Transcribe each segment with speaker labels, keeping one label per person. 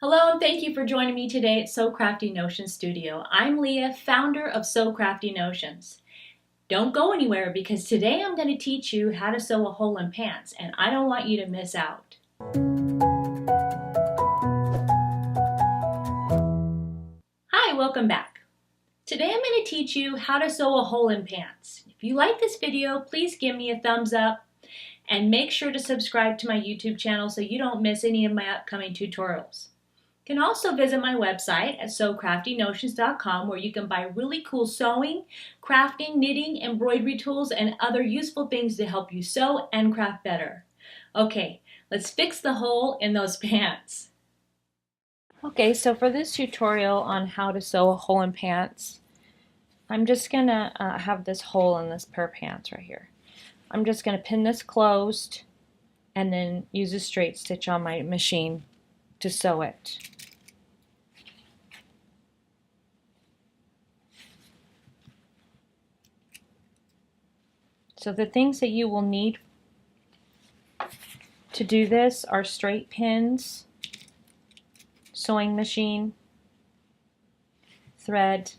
Speaker 1: Hello and thank you for joining me today at Sew Crafty Notions Studio. I'm Leah, founder of Sew Crafty Notions. Don't go anywhere because today I'm going to teach you how to sew a hole in pants and I don't want you to miss out. Hi, welcome back. Today I'm going to teach you how to sew a hole in pants. If you like this video, please give me a thumbs up and make sure to subscribe to my YouTube channel so you don't miss any of my upcoming tutorials. You can also visit my website at sewcraftynotions.com where you can buy really cool sewing, crafting, knitting, embroidery tools, and other useful things to help you sew and craft better. Okay, let's fix the hole in those pants. Okay, so for this tutorial on how to sew a hole in pants, I'm just going to have this hole in this pair of pants right here. I'm just going to pin this closed and then use a straight stitch on my machine to sew it. So the things that you will need to do this are straight pins, sewing machine, thread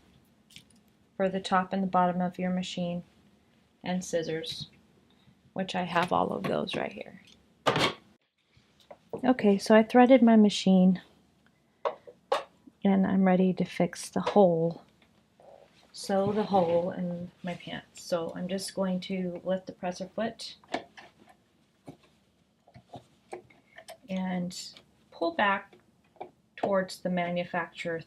Speaker 1: for the top and the bottom of your machine, and scissors, which I have all of those right here. Okay, so I threaded my machine and I'm ready to fix the hole. Sew the hole in my pants. So I'm just going to lift the presser foot and pull back towards the manufacturer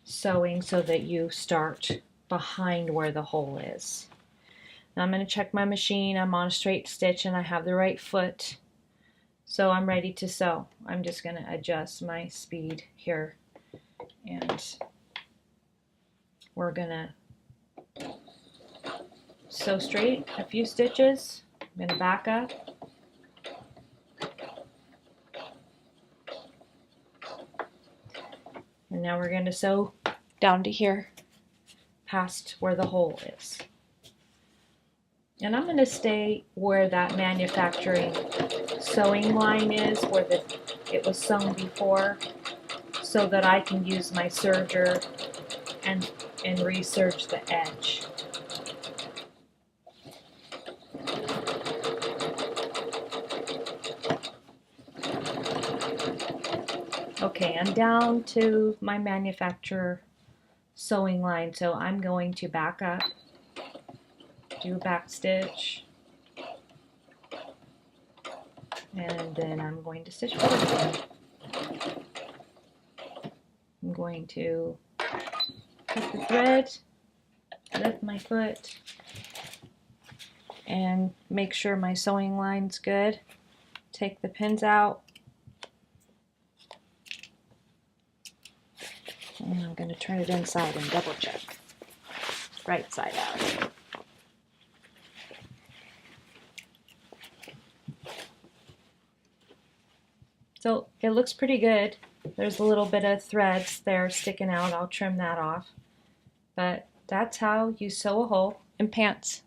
Speaker 1: sewing so that you start behind where the hole is. Now I'm going to check my machine. I'm on a straight stitch and I have the right foot. So I'm ready to sew. I'm just going to adjust my speed here and we're going to sew straight a few stitches. I'm going to back up. And now we're going to sew down to here, past where the hole is. And I'm going to stay where that manufacturing sewing line is, where it was sewn before, so that I can use my serger and reserge the edge. Okay, I'm down to my manufacturer sewing line, so I'm going to back up, do a back stitch, and then I'm going to stitch forward again. I'm going to cut the thread, lift my foot, and make sure my sewing line's good. Take the pins out. And I'm going to turn it inside and double check. Right side out. So it looks pretty good. There's a little bit of threads there sticking out. I'll trim that off. But that's how you sew a hole in pants.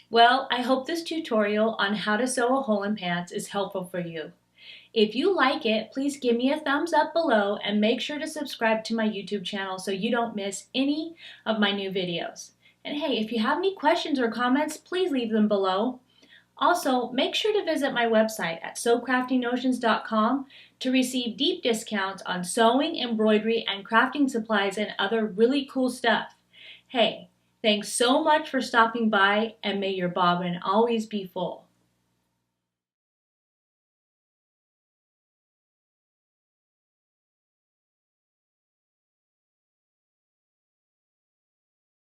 Speaker 1: Well, I hope this tutorial on how to sew a hole in pants is helpful for you. If you like it, please give me a thumbs up below and make sure to subscribe to my YouTube channel so you don't miss any of my new videos. And hey, if you have any questions or comments, please leave them below. Also, make sure to visit my website at sewcraftynotions.com to receive deep discounts on sewing, embroidery, and crafting supplies and other really cool stuff. Hey, thanks so much for stopping by and may your bobbin always be full.